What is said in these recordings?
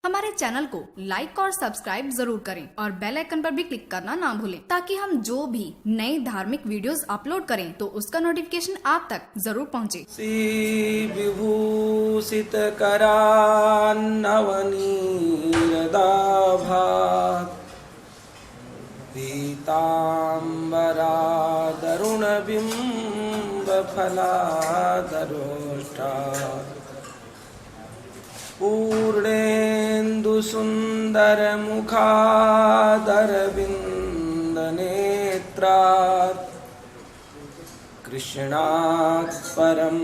हमारे चैनल को लाइक और सब्सक्राइब जरूर करें और बेल आइकन पर भी क्लिक करना ना भूलें ताकि हम जो भी नई धार्मिक वीडियोस अपलोड करें तो उसका नोटिफिकेशन आप तक जरूर पहुंचे। श्री विभूषित करान्नवनीरदाभात् पीताम्बरादरुण बिम्बफलादरोष्टात् पूर्णेन्दुसुन्दरमुखादरविन्दनेत्रात् कृष्णात् परं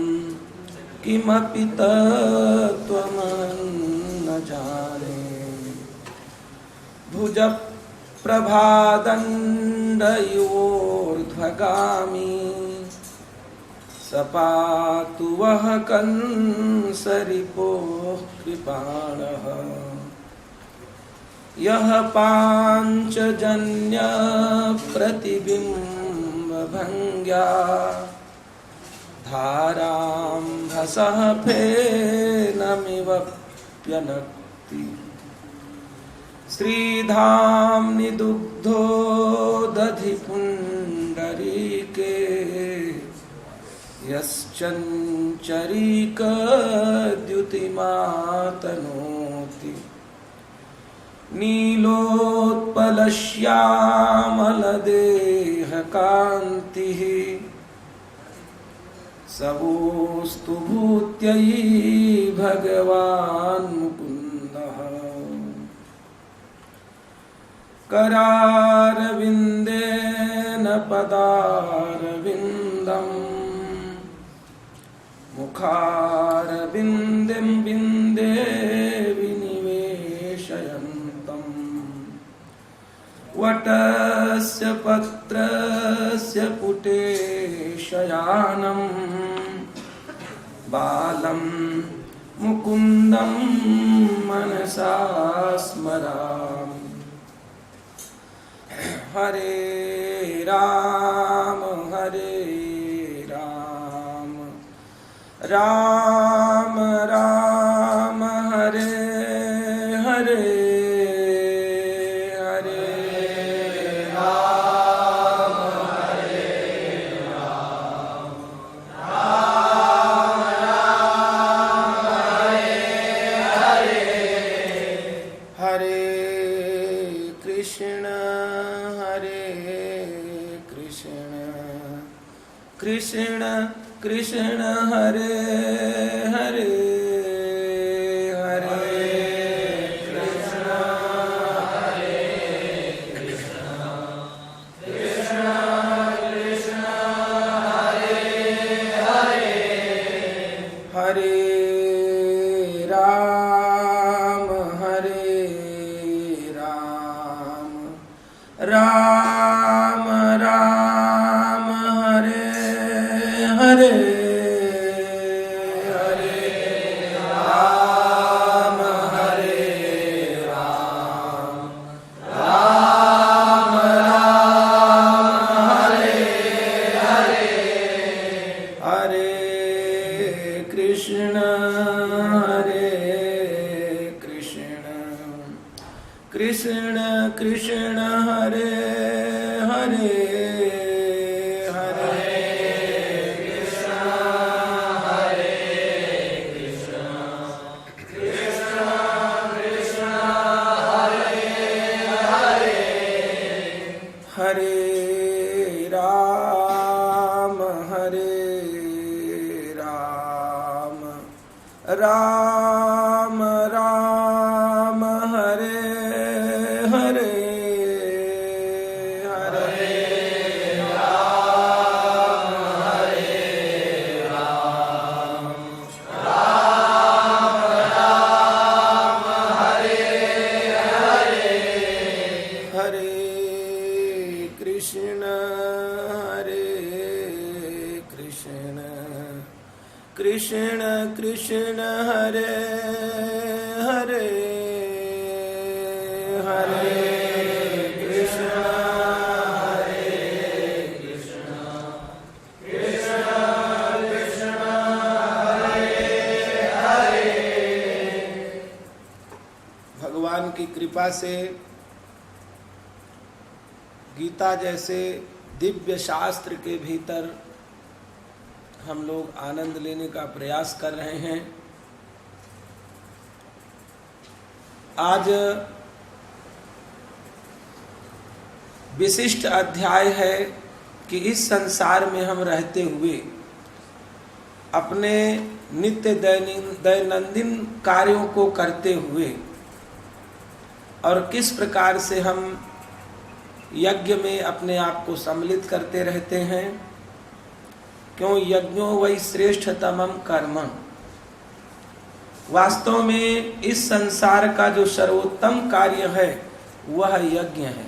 किमपि तत्त्वमहं न जाने। भुजप्रभादण्डयोर्ध्वगामी सपातु वः कंसरिपोः कृपाणः। यः पाञ्चजन्यप्रतिबिम्बभङ्ग्या धाराम्भसः फेनमिवप्यनक्ति। श्रीधाम्नि दुग्धोदधिपुण्डरीके यश्चञ्चरीकद्युतिमातनोति। नीलोत्पलश्यामलदेहकान्तिः सवोस्तु भूत्यै भगवान् मुकुन्दः। करारविन्देन पदारविन्दम् मुखारविन्दं विन्दे विनिवेशयन्तम्। वटस्य पत्रस्य पुटे शयानं बालं मुकुन्दं मनसा स्मरामि। हरे राम राम राम हरे हरे हरे राम राम हरे हरे हरे कृष्ण कृष्ण कृष्ण हरे हरे हरे कृष्ण कृष्ण कृष्ण कृष्ण हरे हरे हरे राम राम राम हरे हरे हरे राम राम हरे हरे हरे कृष्ण कृष्ण कृष्ण हरे हरे हरे कृष्ण कृष्ण कृष्ण हरे हरे हरे राम राम राम हरे हरे हरे राम राम हरे हरे हरे कृष्ण कृष्ण कृष्ण हरे हरे हरे कृष्ण कृष्ण कृष्ण हरे हरे भगवान की कृपा से गीता जैसे दिव्य शास्त्र के भीतर हम लोग आनंद लेने का प्रयास कर रहे हैं। आज विशिष्ट अध्याय है कि इस संसार में हम रहते हुए अपने नित्य दैनंदिन कार्यों को करते हुए और किस प्रकार से हम यज्ञ में अपने आप को सम्मिलित करते रहते हैं। क्यों यज्ञो वही श्रेष्ठतमम कर्मं, वास्तव में इस संसार का जो सर्वोत्तम कार्य है वह यज्ञ है।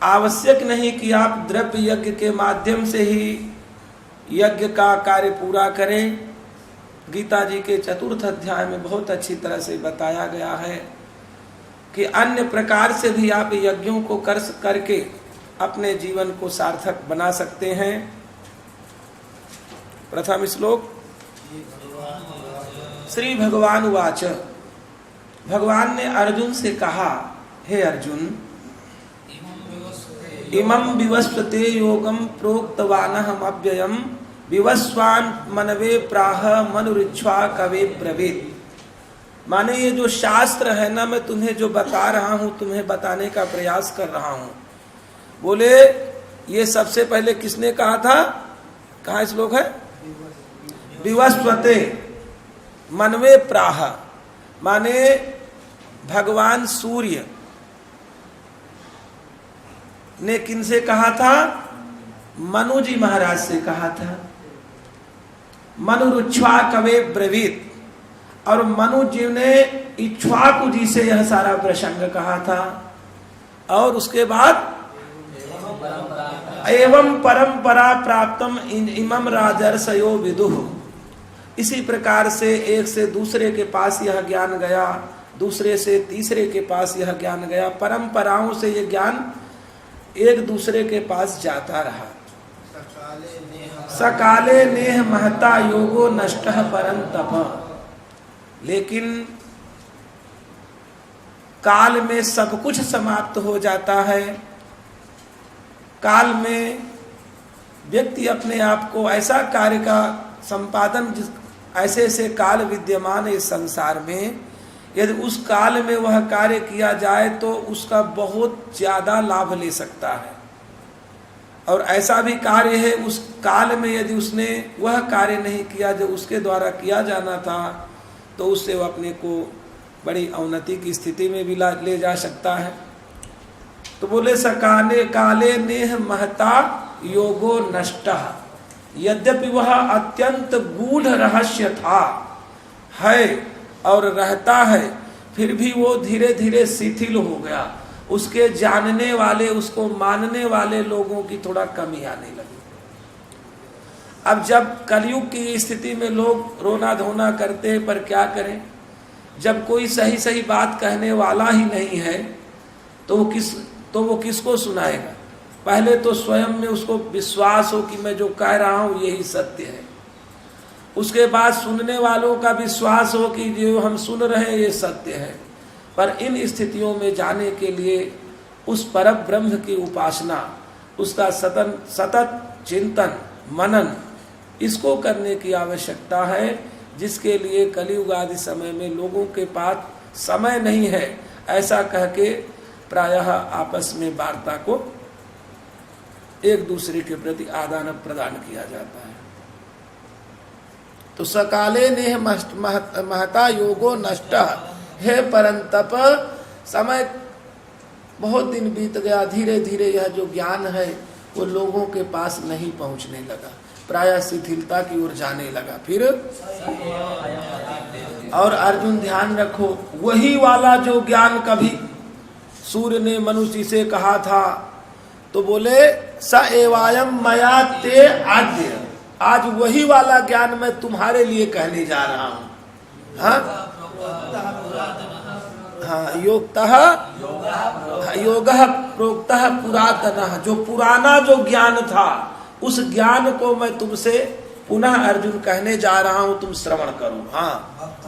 आवश्यक नहीं कि आप द्रव्य यज्ञ के माध्यम से ही यज्ञ का कार्य पूरा करें। गीता जी के 4th अध्याय में बहुत अच्छी तरह से बताया गया है कि अन्य प्रकार से भी आप यज्ञों को करके अपने जीवन को सार्थक बना सकते हैं। प्रथम श्लोक। श्री भगवान उवाच, भगवान ने अर्जुन से कहा, हे अर्जुन, इमं विवस्वते योगम प्रोक्तवानहम अव्ययम विवस्वान मनवे प्राह मनुरिच्छ्वा कवे ब्रवीत। माने ये जो शास्त्र है ना, मैं तुम्हें जो बता रहा हूं, तुम्हें बताने का प्रयास कर रहा हूं। बोले ये सबसे पहले किसने कहा था? कहाँ श्लोक है? विवस्वते मनवे प्राह, माने भगवान सूर्य ने किनसे कहा था? मनु जी महाराज से कहा था। मनुरुच्छ्वा कवे ब्रवीत, और मनु जी ने इक्ष्वाकु जी से यह सारा प्रसंग कहा था। और उसके बाद एवं परंपरा प्राप्तम इमं राजर्षयो विदुः, इसी प्रकार से एक से दूसरे के पास यह ज्ञान गया, दूसरे से तीसरे के पास यह ज्ञान गया, परंपराओं से यह ज्ञान एक दूसरे के पास जाता रहा। सकाले नेह महता योगो नष्टः परंतप, लेकिन काल में सब कुछ समाप्त हो जाता है। काल में व्यक्ति अपने आप को ऐसा कार्य का संपादन, ऐसे ऐसे काल विद्यमान इस संसार में, यदि उस काल में वह कार्य किया जाए तो उसका बहुत ज्यादा लाभ ले सकता है। और ऐसा भी कार्य है उस काल में यदि उसने वह कार्य नहीं किया जो उसके द्वारा किया जाना था, तो उससे वह अपने को बड़ी अवनति की स्थिति में भी ले जा सकता है। तो बोले सकाले काले नेह महता योगो नष्टः, यद्यपि वह अत्यंत गूढ़ रहस्य था, है और रहता है, फिर भी वो धीरे धीरे शिथिल हो गया। उसके जानने वाले, उसको मानने वाले लोगों की थोड़ा कमी आने लगी। अब जब कलयुग की स्थिति में लोग रोना धोना करते हैं, पर क्या करें, जब कोई सही सही बात कहने वाला ही नहीं है तो वो किसको सुनाएगा? पहले तो स्वयं में उसको विश्वास हो कि मैं जो कह रहा हूं यही सत्य है, उसके बाद सुनने वालों का विश्वास हो कि जो हम सुन रहे हैं ये सत्य है। पर इन स्थितियों में जाने के लिए उस परम ब्रह्म की उपासना, उसका सतत चिंतन मनन, इसको करने की आवश्यकता है, जिसके लिए कलियुग आदि समय में लोगों के पास समय नहीं है, ऐसा कह के प्रायः आपस में वार्ता को एक दूसरे के प्रति आदान प्रदान किया जाता है। तो सकाले नेह महता योगो नष्टः, हे परंतप, समय बहुत दिन बीत गया, धीरे धीरे यह जो ज्ञान है वो लोगों के पास नहीं पहुंचने लगा, प्रायः शिथिलता की ओर जाने लगा। फिर और अर्जुन ध्यान रखो, वही वाला जो ज्ञान कभी सूर्य ने मनुष्य से कहा था, तो बोले स एवायम मया ते आद्य, आज वही वाला ज्ञान मैं तुम्हारे लिए कहने जा रहा हूं। हाँ, योगः प्रोक्तः पुरातनः, जो पुराना जो ज्ञान था उस ज्ञान को मैं तुमसे पुनः अर्जुन कहने जा रहा हूं, तुम श्रवण करो। हाँ,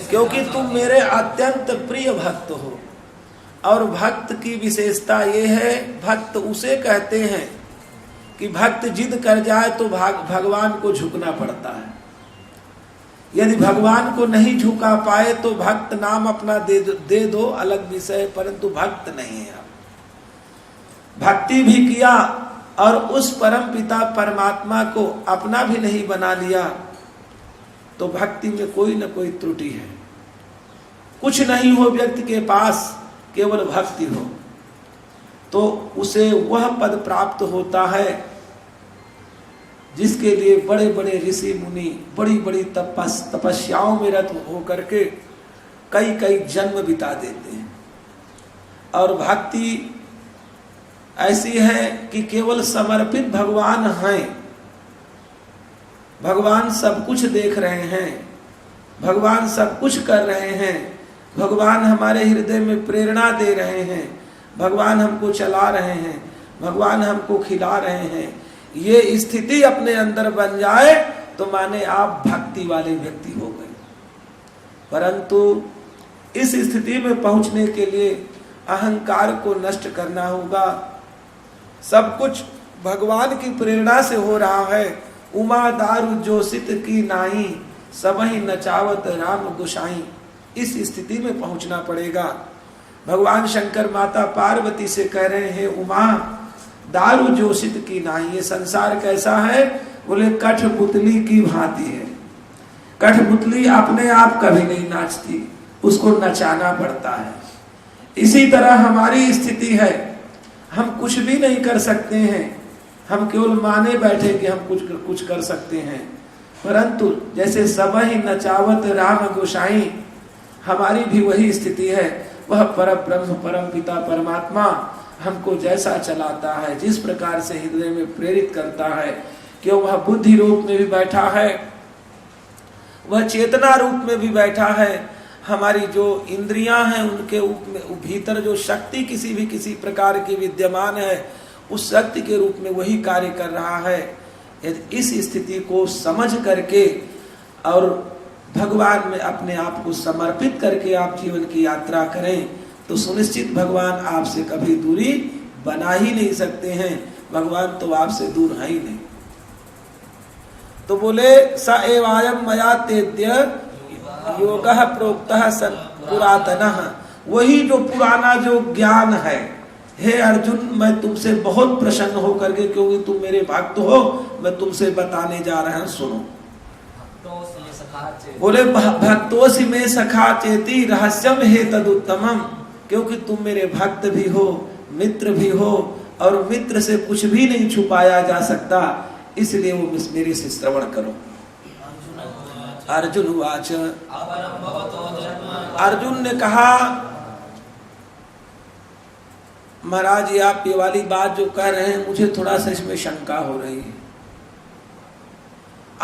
क्योंकि तुम मेरे अत्यंत प्रिय भक्त हो। और भक्त की विशेषता ये है, भक्त उसे कहते हैं कि भक्त जिद कर जाए तो भगवान को झुकना पड़ता है। यदि भगवान को नहीं झुका पाए तो भक्त नाम अपना दे दो, अलग विषय, परंतु भक्त नहीं है। भक्ति भी किया और उस परम पिता परमात्मा को अपना भी नहीं बना लिया तो भक्ति में कोई न कोई त्रुटि है। कुछ नहीं हो व्यक्ति के पास, केवल भक्ति हो तो उसे वह पद प्राप्त होता है जिसके लिए बड़े बड़े ऋषि मुनि बड़ी बड़ी तपस्याओं में रत होकर के कई कई जन्म बिता देते हैं। और भक्ति ऐसी है कि केवल समर्पित भगवान हैं, भगवान सब कुछ देख रहे हैं, भगवान सब कुछ कर रहे हैं, भगवान हमारे हृदय में प्रेरणा दे रहे हैं, भगवान हमको चला रहे हैं, भगवान हमको खिला रहे हैं। ये स्थिति अपने अंदर बन जाए तो माने आप भक्ति वाले व्यक्ति हो गए। परंतु इस स्थिति में पहुंचने के लिए अहंकार को नष्ट करना होगा। सब कुछ भगवान की प्रेरणा से हो रहा है। उमा दारु जोशित की नाई, सबहि नचावत राम गोसाई। इस स्थिति में पहुंचना पड़ेगा। भगवान शंकर माता पार्वती से कह रहे हैं, उमा दारु जोशित की नाई। ये संसार कैसा है? बोले कठपुतली की भांति है। कठपुतली अपने आप कभी नहीं नाचती, उसको नचाना पड़ता है। इसी तरह हमारी स्थिति है, हम कुछ भी नहीं कर सकते हैं, हम केवल माने बैठे कि हम कुछ कर सकते हैं। परंतु जैसे सबहि नचावत राम गोसाई, हमारी भी वही स्थिति है। वह परम ब्रह्म परम पिता परमात्मा हमको जैसा चलाता है, जिस प्रकार से हृदय में प्रेरित करता है, क्यों वह बुद्धि रूप में भी बैठा है, वह चेतना रूप में भी बैठा है। हमारी जो इंद्रियां हैं उनके भीतर जो शक्ति किसी प्रकार की विद्यमान है, उस शक्ति के रूप में वही कार्य कर रहा है। यदि इस स्थिति को समझ करके और भगवान में अपने आप को समर्पित करके आप जीवन की यात्रा करें तो सुनिश्चित भगवान आपसे कभी दूरी बना ही नहीं सकते हैं। भगवान तो आपसे दूर है ही नहीं। तो बोले स एवायम मया तेद्य योगः प्रोक्तः पुरातनः। वही जो पुराना जो ज्ञान है, हे अर्जुन मैं तुमसे बहुत प्रसन्न होकर के, क्योंकि तुम मेरे भक्त हो, मैं तुमसे बताने जा रहा हूं, सुनो। बोले भक्तोसि में सखा चेती रहस्यम हे तदुत्तमम। क्योंकि तुम मेरे भक्त भी हो, मित्र भी हो, और मित्र से कुछ भी नहीं छुपाया जा सकता, इसलिए वो मेरे से श्रवण करो। अर्जुन उवाच, अर्जुन ने कहा महाराज ये आप ये वाली बात जो कह रहे हैं मुझे थोड़ा सा इसमें शंका हो रही है।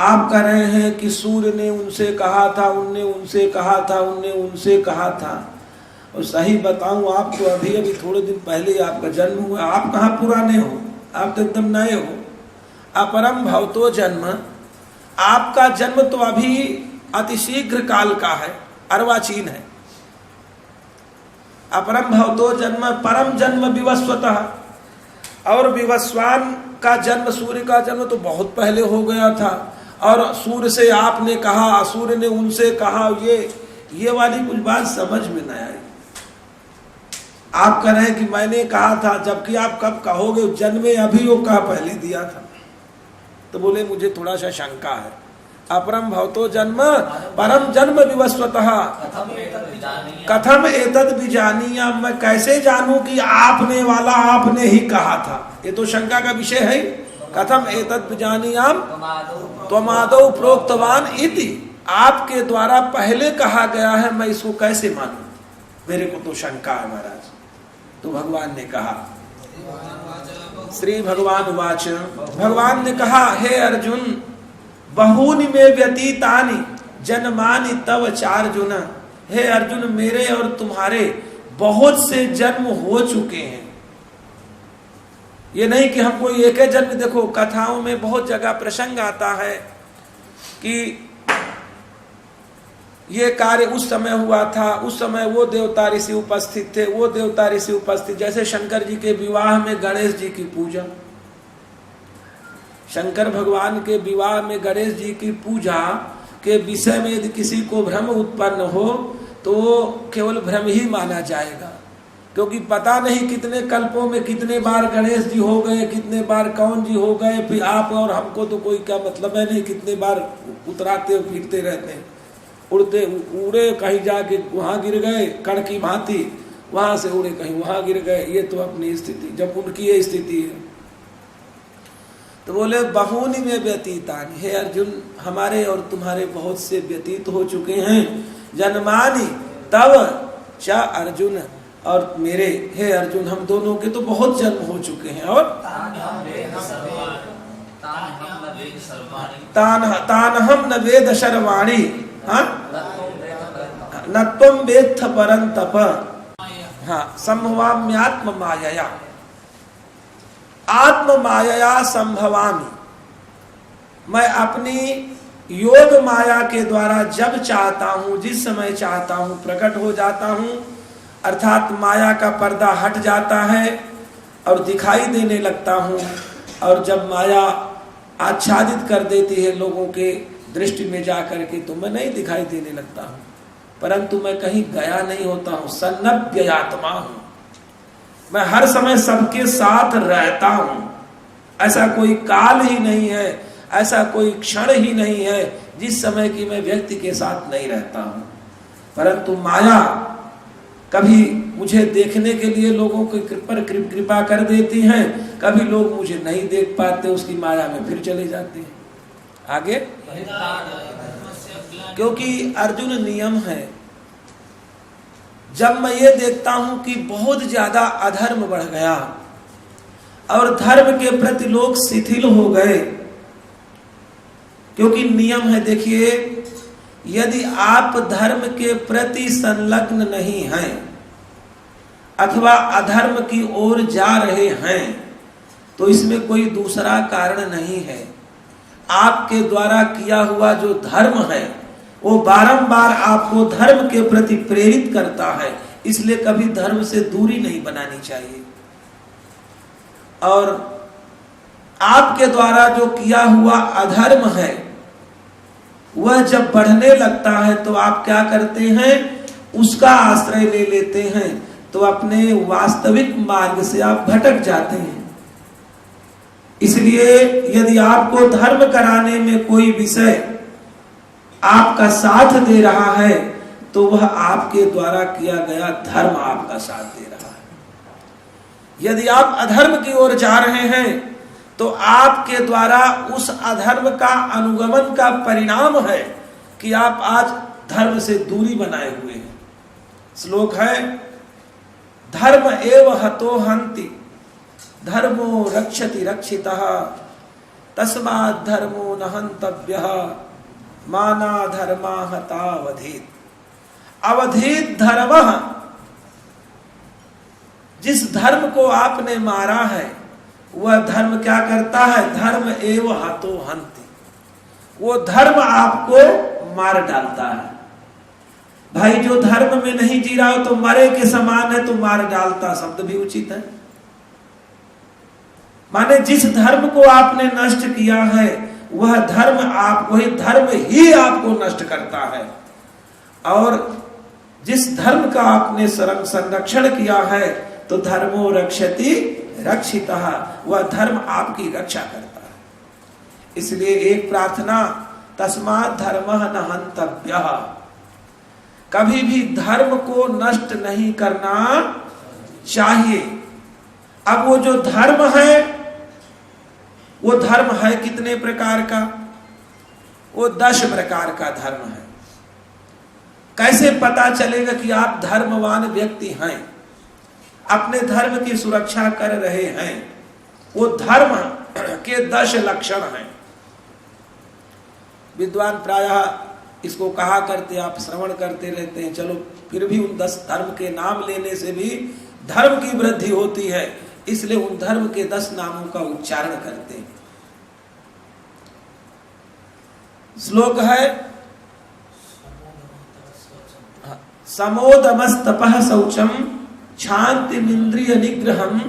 आप कह रहे हैं कि सूर्य ने उनसे कहा था, उनने उनसे कहा था, उनने उनसे कहा था। और सही बताऊं, आप तो अभी अभी थोड़े दिन पहले आपका जन्म हुआ। आप कहाँ पुराने हो, आप तो एकदम नए हो। अपरम भवतो जन्म, आपका जन्म तो अभी अतिशीघ्र काल का है, अर्वाचीन है। अपरम भवतो जन्म, परम जन्म विवस्वतः। और विवस्वान का जन्म, सूर्य का जन्म तो बहुत पहले हो गया था। और सूर्य से आपने कहा, सूर्य ने उनसे कहा, ये वाली कुछ बात समझ में न आई। आप कह रहे हैं कि मैंने कहा था, जबकि आप कब कहोगे, जन्मे अभी वो कहा पहले दिया था। तो बोले मुझे थोड़ा सा शंका है। अपरम भवतो जन्म परम जन्म विवस्वतः कथम एतद विजानीया। मैं कैसे जानूं कि आपने वाला आपने ही कहा था? ये तो शंका का विषय है। कथम एतद विजानीयाम त्वमादौ प्रोक्तवान इति। आपके द्वारा पहले कहा गया है, मैं इसको कैसे मानूं? मेरे को तो शंका है महाराज। तो भगवान ने कहा, श्री भगवान वाच, भगवान ने कहा, हे अर्जुन बहूनि में व्यतीतानि जन्मानि तव चार्जुन। हे अर्जुन मेरे और तुम्हारे बहुत से जन्म हो चुके हैं। ये नहीं कि हमको एक ही जन्म, देखो कथाओं में बहुत जगह प्रसंग आता है कि ये कार्य उस समय हुआ था, उस समय वो देवता ऋषि उपस्थित थे, वो देवता ऋषि उपस्थित। जैसे शंकर जी के विवाह में गणेश जी की पूजा, शंकर भगवान के विवाह में गणेश जी की पूजा के विषय में यदि किसी को भ्रम उत्पन्न हो तो केवल भ्रम ही माना जाएगा, क्योंकि पता नहीं कितने कल्पों में कितने बार गणेश जी हो गए, कितने बार कौन जी हो गए, फिर आप और हमको तो कोई क्या मतलब है नहीं, कितने बार उतराते फिरते रहते हैं, उड़े कहीं जाके वहां गिर गए कण की भांति, वहां से उड़े कहीं वहां गिर गए। ये तो अपनी स्थिति, जब उनकी ये स्थिति है। तो बोले बहुनी में व्यतीतान, हे अर्जुन हमारे और तुम्हारे बहुत से व्यतीत हो चुके हैं। जन्मानि तव च अर्जुन, और मेरे हे अर्जुन हम दोनों के तो बहुत जन्म हो चुके हैं। और तानहम न वेद शर्वाणी न तुम वेत्थ परंतप संभवाम्यात्म मायया, आत्म मायया संभवामी, मैं अपनी योग माया के द्वारा जब चाहता हूं, जिस समय चाहता हूं प्रकट हो जाता हूं, अर्थात माया का पर्दा हट जाता है और दिखाई देने लगता हूं। और जब माया आच्छादित कर देती है लोगों के दृष्टि में जा करके, तो मैं नहीं दिखाई देने लगता हूं, परंतु मैं कहीं गया नहीं होता हूं, सन्नव्ययात्मा हूं, मैं हर समय सबके साथ रहता हूं। ऐसा कोई काल ही नहीं है, ऐसा कोई क्षण ही नहीं है जिस समय की मैं व्यक्ति के साथ नहीं रहता हूं। परंतु माया कभी मुझे देखने के लिए लोगों के पर कृपा कर देती हैं, कभी लोग मुझे नहीं देख पाते, उसकी माया में फिर चले जाते हैं आगे। क्योंकि अर्जुन नियम है, जब मैं ये देखता हूं कि बहुत ज्यादा अधर्म बढ़ गया और धर्म के प्रति लोग शिथिल हो गए, क्योंकि नियम है, देखिए यदि आप धर्म के प्रति संलग्न नहीं हैं अथवा अधर्म की ओर जा रहे हैं, तो इसमें कोई दूसरा कारण नहीं है। आपके द्वारा किया हुआ जो धर्म है वो बारंबार आपको धर्म के प्रति प्रेरित करता है, इसलिए कभी धर्म से दूरी नहीं बनानी चाहिए। और आपके द्वारा जो किया हुआ अधर्म है वह जब बढ़ने लगता है तो आप क्या करते हैं, उसका आश्रय ले लेते हैं, तो अपने वास्तविक मार्ग से आप भटक जाते हैं। इसलिए यदि आपको धर्म कराने में कोई विषय आपका साथ दे रहा है तो वह आपके द्वारा किया गया धर्म आपका साथ दे रहा है। यदि आप अधर्म की ओर जा रहे हैं तो आपके द्वारा उस अधर्म का अनुगमन का परिणाम है कि आप आज धर्म से दूरी बनाए हुए हैं। श्लोक है, धर्म एव हतो हन्ति धर्मो रक्षति रक्षितः तस्मात् धर्मो न हन्तव्यः माना धर्मा हतावधीत। अवधीत धर्मः, जिस धर्म को आपने मारा है वह धर्म क्या करता है, धर्म एव हतो हन्ति, वो धर्म आपको मार डालता है। भाई जो धर्म में नहीं जी रहा हो तो मरे के समान है, तो मार डालता शब्द भी उचित है। माने जिस धर्म को आपने नष्ट किया है वह धर्म वही धर्म ही आपको नष्ट करता है, और जिस धर्म का आपने संरक्षण किया है तो धर्मो रक्षति रक्षितः, वह धर्म आपकी रक्षा करता है। इसलिए एक प्रार्थना, तस्मात् धर्मः न हन्तव्यः, कभी भी धर्म को नष्ट नहीं करना चाहिए। अब वो जो धर्म है वो धर्म है कितने प्रकार का, वो 10 प्रकार का धर्म है। कैसे पता चलेगा कि आप धर्मवान व्यक्ति हैं, अपने धर्म की सुरक्षा कर रहे हैं? वो धर्म के 10 लक्षण हैं। विद्वान प्रायः इसको कहा करते, आप श्रवण करते रहते हैं, चलो फिर भी उन 10 धर्म के नाम लेने से भी धर्म की वृद्धि होती है, इसलिए उन धर्म के 10 नामों का उच्चारण करते हैं। श्लोक है समोदमस्तपः शौचम क्षान्तिमिन्द्रिय निग्रहम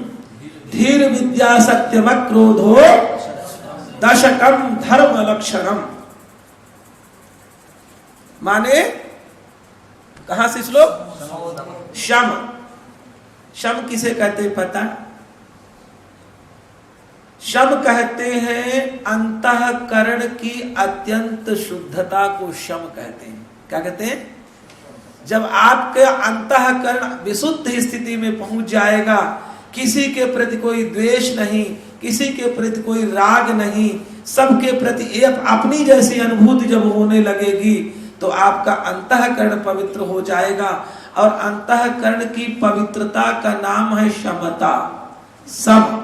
धीर विद्या सत्यमक्रोधो दशकम धर्म लक्षणम। माने कहां से श्लोक? शम। शम किसे कहते हैं पता? शम कहते हैं अंतःकरण की अत्यंत शुद्धता को शम कहते हैं। क्या कहते हैं? जब आपके अंतःकरण विशुद्ध स्थिति में पहुंच जाएगा, किसी के प्रति कोई द्वेष नहीं, किसी के प्रति कोई राग नहीं, सबके प्रति एक अपनी जैसी अनुभूति जब होने लगेगी तो आपका अंतःकरण पवित्र हो जाएगा। और अंतःकरण की पवित्रता का नाम है शमता। सम।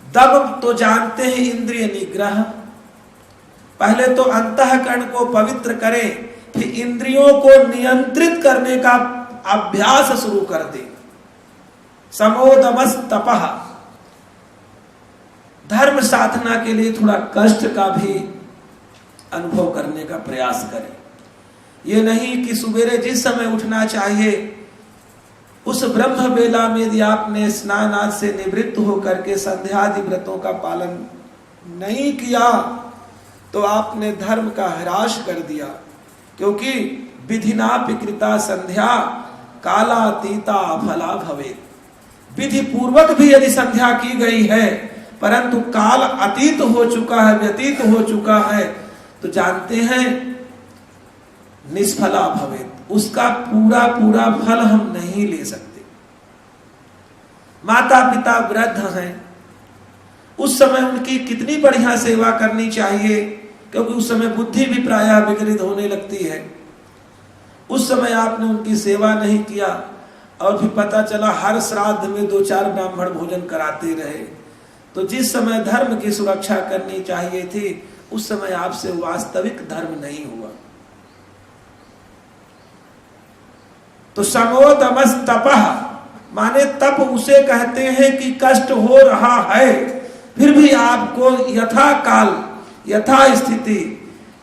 दम तो जानते हैं इंद्रिय निग्रह। पहले तो अंतःकरण को पवित्र करें, फिर इंद्रियों को नियंत्रित करने का अभ्यास शुरू कर दे। समोदमस तपः। धर्म साधना के लिए थोड़ा कष्ट का भी अनुभव करने का प्रयास करें। ये नहीं कि सुबेरे जिस समय उठना चाहिए उस ब्रह्म बेला में यदि आपने स्नान आदि से निवृत्त होकर के संध्यादि व्रतों का पालन नहीं किया तो आपने धर्म का ह्रास कर दिया। क्योंकि विधिना विकृता संध्या कालातीता फला भवेत्। विधि पूर्वक भी यदि संध्या की गई है परंतु काल अतीत हो चुका है, व्यतीत हो चुका है, तो जानते हैं निष्फला भवेत्। उसका पूरा पूरा फल हम नहीं ले सकते। माता पिता वृद्ध हैं, उस समय उनकी कितनी बढ़िया सेवा करनी चाहिए, क्योंकि उस समय बुद्धि भी प्रायः विकृत होने लगती है। उस समय आपने उनकी सेवा नहीं किया और फिर पता चला हर श्राद्ध में 2-4 ब्राह्मण भोजन कराते रहे, तो जिस समय धर्म की सुरक्षा करनी चाहिए थी उस समय आपसे वास्तविक धर्म नहीं हुआ। तो समोदमस तपः माने तप उसे कहते हैं कि कष्ट हो रहा है फिर भी आपको यथा काल, यथा स्थिति,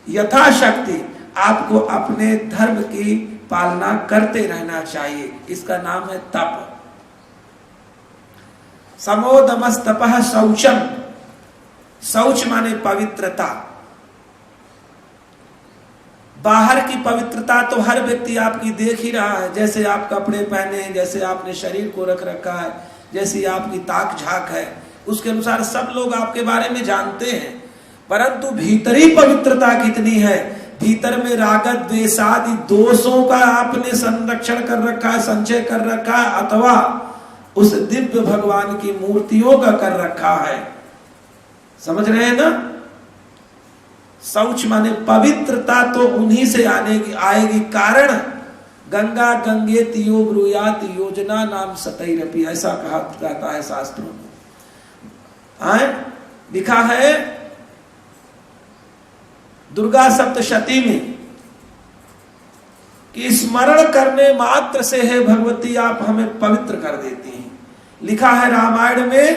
यथा शक्ति आपको अपने धर्म की पालना करते रहना चाहिए। इसका नाम है तप। समोदमस तपः शौचम। शौच माने पवित्रता। बाहर की पवित्रता तो हर व्यक्ति आपकी देख ही रहा है, जैसे आप कपड़े पहने हैं, जैसे आपने शरीर को रख रखा है, जैसी आपकी ताक झाक है, उसके अनुसार सब लोग आपके बारे में जानते हैं। परंतु भीतरी पवित्रता कितनी है, भीतर में राग द्वेष आदि दोषों का आपने संरक्षण कर रखा है, संचय कर रखा है, अथवा उस दिव्य भगवान की मूर्तियों का कर रखा है। समझ रहे हैं ना? शौच माने पवित्रता तो उन्हीं से आएगी। कारण गंगा गंगे तियो ब्रूयात योजना नाम सतैरपि, ऐसा कहा जाता है शास्त्रों में। लिखा है दुर्गा सप्तशती में कि स्मरण करने मात्र से है भगवती आप हमें पवित्र कर देती हैं। लिखा है रामायण में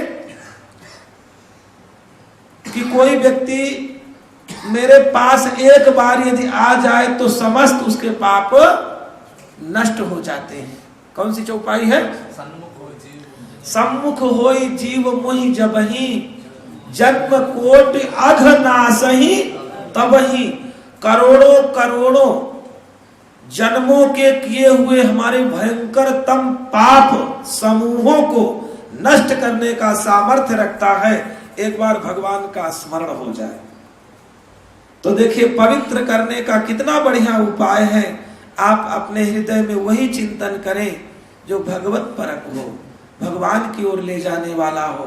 कि कोई व्यक्ति मेरे पास एक बार यदि आ जाए तो समस्त उसके पाप नष्ट हो जाते हैं। कौन सी चौपाई है? सम्मुख होई जीव मोहि जबहि जन्म कोटि अघ नासहि तबहि। करोड़ों करोड़ों जन्मों के किए हुए हमारे भयंकरतम पाप समूहों को नष्ट करने का सामर्थ्य रखता है एक बार भगवान का स्मरण हो जाए। तो देखिए पवित्र करने का कितना बढ़िया उपाय है। आप अपने हृदय में वही चिंतन करें जो भगवत परक हो, भगवान की ओर ले जाने वाला हो।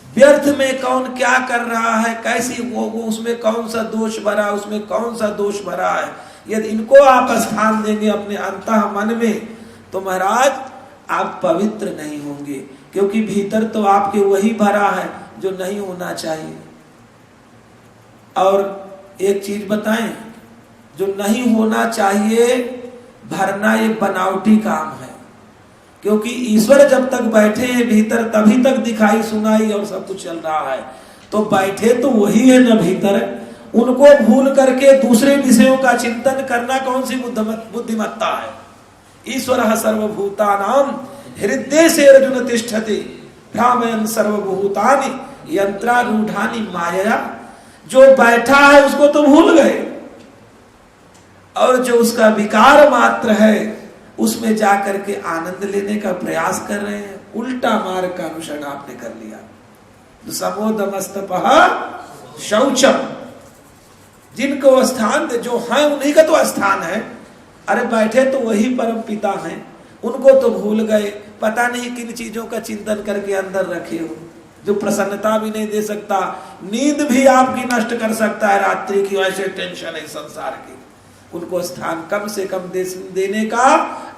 व्यर्थ में कौन क्या कर रहा है, कैसी वो उसमें कौन सा दोष भरा, उसमें कौन सा दोष भरा है, यदि इनको आप स्थान देंगे अपने अंतः मन में तो महाराज आप पवित्र नहीं होंगे, क्योंकि भीतर तो आपके वही भरा है जो नहीं होना चाहिए। और एक चीज बताएं, जो नहीं होना चाहिए भरना एक बनावटी काम है, क्योंकि ईश्वर जब तक बैठे हैं भीतर तभी तक दिखाई सुनाई और सब कुछ चल रहा है। तो बैठे तो वही है न भीतर, उनको भूल करके दूसरे विषयों का चिंतन करना कौन सी बुद्धिमत्ता है। ईश्वरः सर्वभूतानां हृदय से अर्जुन तिष्ठति भ्रामयन् सर्वभूतानि यंत्रारूढ़ानि मायया। जो बैठा है उसको तो भूल गए, और जो उसका विकार मात्र है उसमें जाकर के आनंद लेने का प्रयास कर रहे हैं। उल्टा मार्ग का अनुसरण आपने कर लिया। समोदमस्तपः शौचम, जिनको स्थान जो है उन्हीं का तो स्थान है। अरे बैठे तो वही परम पिता हैं, उनको तो भूल गए, पता नहीं किन चीजों का चिंतन करके अंदर रखे हो, जो प्रसन्नता भी नहीं दे सकता, नींद भी आपकी नष्ट कर सकता है रात्रि की, वैसे टेंशन है संसार की। उनको स्थान कम से कम देने का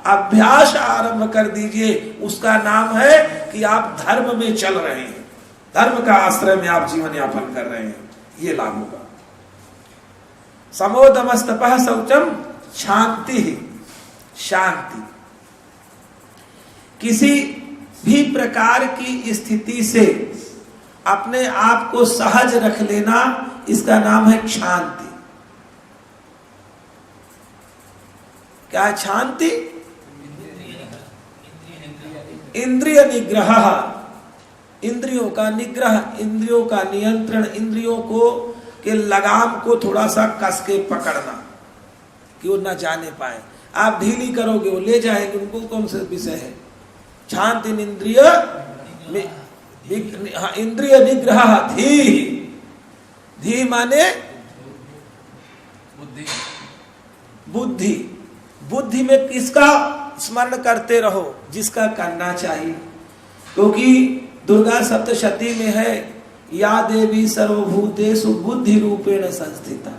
अभ्यास आरंभ कर दीजिए। उसका नाम है कि आप धर्म में चल रहे हैं, धर्म का आश्रय में आप जीवन यापन कर रहे हैं, ये लाभ होगा। समोदमस्तपः शौचम शांति, शांति। किसी भी प्रकार की स्थिति से अपने आप को सहज रख लेना, इसका नाम है शांति। क्या है शांति? इंद्रिय निग्रह, इंद्रियों का निग्रह, इंद्रियों का नियंत्रण, इंद्रियों को के लगाम को थोड़ा सा कस के पकड़ना कि वो ना जाने पाए। आप ढीली करोगे वो ले जाएंगे, उनको कौन सा विषय है। शांति इंद्रिय इंद्रिय निग्रह। धी, धी माने बुद्धि। बुद्धि में किसका स्मरण करते रहो? जिसका करना चाहिए। क्योंकि दुर्गा सप्तशती में है, या देवी सर्वभूतेषु बुद्धि रूपेण संस्थिता।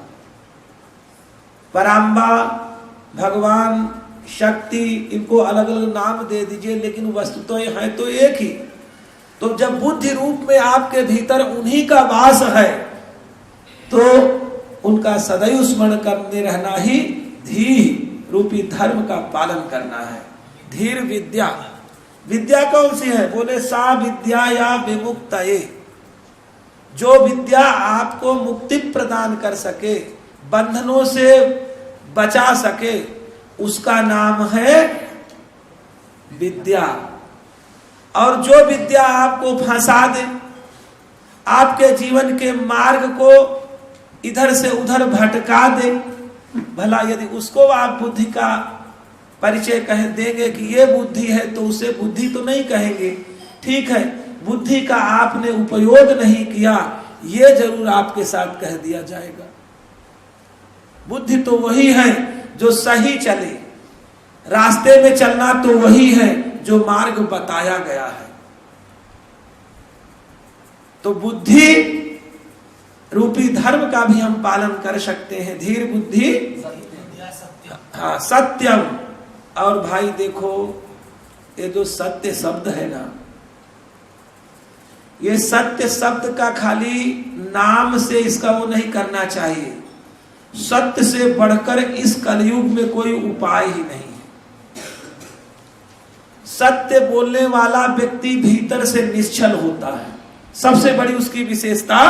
पराम्बा, भगवान, शक्ति, इनको अलग अलग नाम दे दीजिए, लेकिन वस्तु तो है तो एक ही। तो जब बुद्धि रूप में आपके भीतर उन्हीं का वास है, तो उनका सदैव स्मरण करने रहना ही धी रूपी धर्म का पालन करना है। धीर विद्या, विद्या कौन सी है? बोले सा विद्या या विमुक्तये, जो विद्या आपको मुक्ति प्रदान कर सके, बंधनों से बचा सके, उसका नाम है विद्या। और जो विद्या आपको फंसा दे, आपके जीवन के मार्ग को इधर से उधर भटका दे, भला यदि उसको आप बुद्धि का परिचय कह देंगे कि ये बुद्धि है, तो उसे बुद्धि तो नहीं कहेंगे। ठीक है, बुद्धि का आपने उपयोग नहीं किया, ये जरूर आपके साथ कह दिया जाएगा। बुद्धि तो वही है जो सही चले, रास्ते में चलना तो वही है जो मार्ग बताया गया है। तो बुद्धि रूपी धर्म का भी हम पालन कर सकते हैं। धीर बुद्धि, हाँ, सत्यम। और भाई देखो, ये जो सत्य शब्द है ना, ये सत्य शब्द का खाली नाम से इसका वो नहीं करना चाहिए। सत्य से बढ़कर इस कलयुग में कोई उपाय ही नहीं है। सत्य बोलने वाला व्यक्ति भीतर से निश्चल होता है, सबसे बड़ी उसकी विशेषता।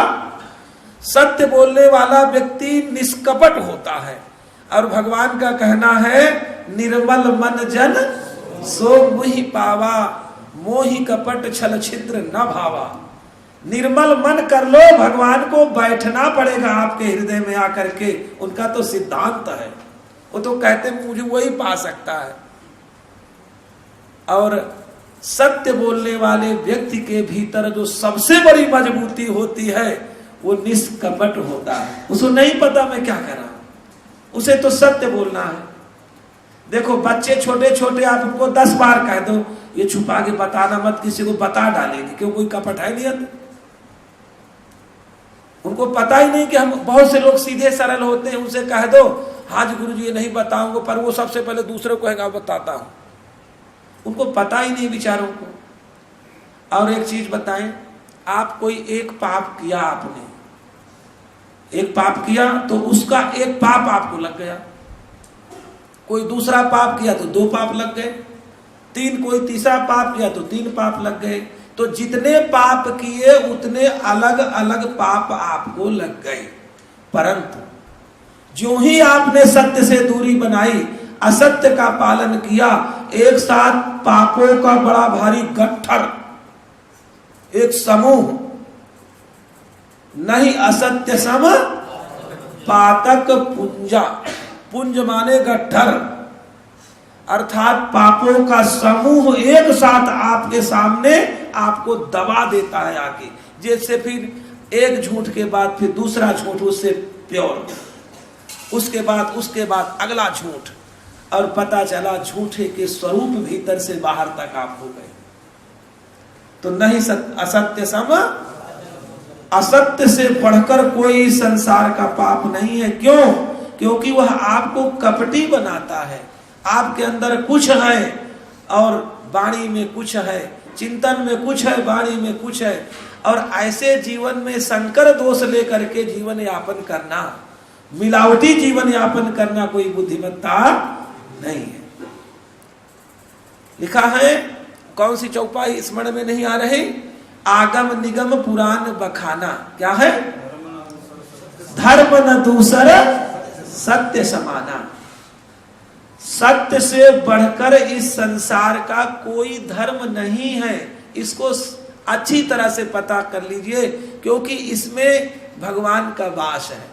सत्य बोलने वाला व्यक्ति निष्कपट होता है। और भगवान का कहना है, निर्मल मन जन सो मुहि पावा, मोहि कपट छल छिद्र न भावा। निर्मल मन कर लो, भगवान को बैठना पड़ेगा आपके हृदय में आकर के। उनका तो सिद्धांत है, वो तो कहते मुझे वही पा सकता है। और सत्य बोलने वाले व्यक्ति के भीतर जो सबसे बड़ी मजबूती होती है, वो निष्कपट होता है। उसको नहीं पता मैं क्या कर रहा हूं, उसे तो सत्य बोलना है। देखो बच्चे छोटे छोटे, आप उनको 10 बार कह दो ये छुपा के बताना मत, किसी को बता डालेंगे, क्यों? कोई कपट है नहीं अंदर। उनको पता ही नहीं कि हम, बहुत से लोग सीधे सरल होते हैं, उनसे कह दो हाँ जी गुरु जी ये नहीं बताऊंगा, पर वो सबसे पहले दूसरे को कहेगा बताता हूं। उनको पता ही नहीं बेचारों को। और एक चीज बताएं, आप कोई एक पाप किया, आपने एक पाप किया तो उसका एक पाप आपको लग गया। कोई दूसरा पाप किया तो 2 पाप लग गए, 3 कोई तीसरा पाप किया तो 3 पाप लग गए, तो जितने पाप किए उतने अलग अलग पाप आपको लग गए। परंतु जो ही आपने सत्य से दूरी बनाई, असत्य का पालन किया, एक साथ पापों का बड़ा भारी गट्ठर, एक समूह, नहीं असत्य सम पातक पुंजा, पुंज माने गट्ठर, अर्थात पापों का समूह एक साथ आपके सामने आपको दबा देता है आके। जैसे फिर एक झूठ के बाद फिर दूसरा झूठ, उससे प्योर, उसके बाद अगला झूठ, और पता चला झूठे के स्वरूप भीतर से बाहर तक आप हो गए। तो नहीं असत्य सम, असत्य से बढ़कर कोई संसार का पाप नहीं है। क्यों? क्योंकि वह आपको कपटी बनाता है। आपके अंदर कुछ है और वाणी में कुछ है, चिंतन में कुछ है, वाणी में कुछ है, और ऐसे जीवन में संकर दोष लेकर के जीवन यापन करना, मिलावटी जीवन यापन करना कोई बुद्धिमत्ता नहीं है। लिखा है, कौन सी चौपाई स्मरण में नहीं आ रही? आगम निगम पुराण बखाना। क्या है? धर्म न दूसर सत्य समाना। सत्य से बढ़कर इस संसार का कोई धर्म नहीं है। इसको अच्छी तरह से पता कर लीजिए, क्योंकि इसमें भगवान का वास है।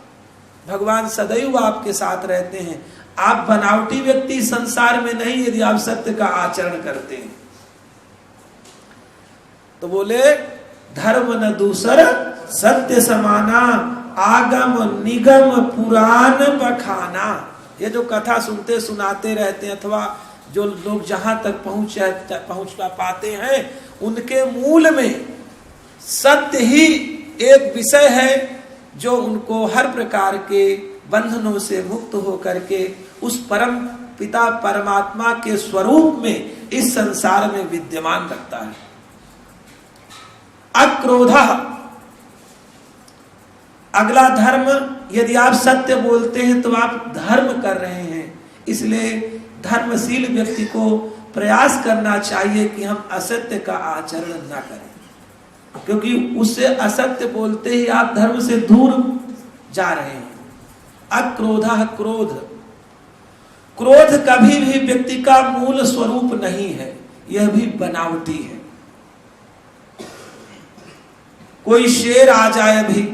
भगवान सदैव आपके साथ रहते हैं। आप बनावटी व्यक्ति संसार में नहीं, यदि आप सत्य का आचरण करते हैं। तो बोले धर्म न दूसर सत्य समाना, आगम निगम पुराण बखाना। ये जो कथा सुनते सुनाते रहते हैं, अथवा जो लोग जहां तक पहुंच पाते हैं, उनके मूल में सत्य ही एक विषय है जो उनको हर प्रकार के बंधनों से मुक्त होकर के उस परम पिता परमात्मा के स्वरूप में इस संसार में विद्यमान रखता है। अक्रोधा, अगला धर्म, यदि आप सत्य बोलते हैं तो आप धर्म कर रहे हैं। इसलिए धर्मशील व्यक्ति को प्रयास करना चाहिए कि हम असत्य का आचरण न करें, क्योंकि उससे असत्य बोलते ही आप धर्म से दूर जा रहे हैं। अक्रोधा, क्रोध, क्रोध कभी भी व्यक्ति का मूल स्वरूप नहीं है, यह भी बनावटी है। कोई शेर आ जाए अभी,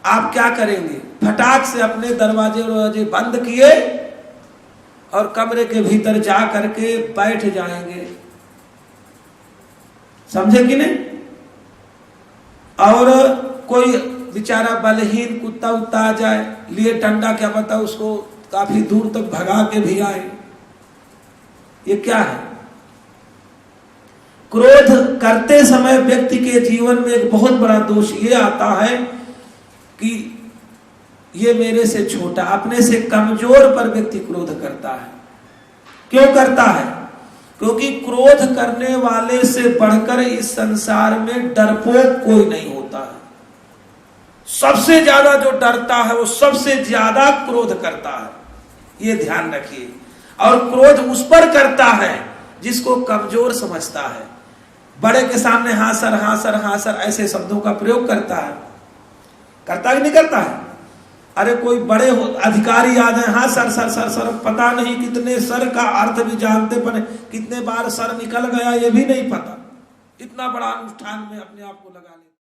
आप क्या करेंगे? फटाक से अपने दरवाजे बंद किए और कमरे के भीतर जा करके बैठ जाएंगे, समझे कि नहीं? और कोई बेचारा बलहीन कुत्ता उत्ता आ जाए, लिए डंडा, क्या पता उसको काफी दूर तक भगा के भी आए। ये क्या है? क्रोध करते समय व्यक्ति के जीवन में एक बहुत बड़ा दोष ये आता है कि ये मेरे से छोटा, अपने से कमजोर पर व्यक्ति क्रोध करता है। क्यों करता है? क्योंकि क्रोध करने वाले से बढ़कर इस संसार में डरपोक कोई नहीं होता है। सबसे ज्यादा जो डरता है वो सबसे ज्यादा क्रोध करता है, ये ध्यान रखिए। और क्रोध उस पर करता है जिसको कमजोर समझता है। बड़े के सामने हाँ सर हाँ सर हाँ सर ऐसे शब्दों का प्रयोग करता है, करता कि नहीं करता है? अरे कोई बड़े अधिकारी आ जाए, हाँ सर सर सर सर, पता नहीं कितने सर का अर्थ भी जानते, पर कितने बार सर निकल गया ये भी नहीं पता। इतना बड़ा अनुष्ठान में अपने आप को लगा ले।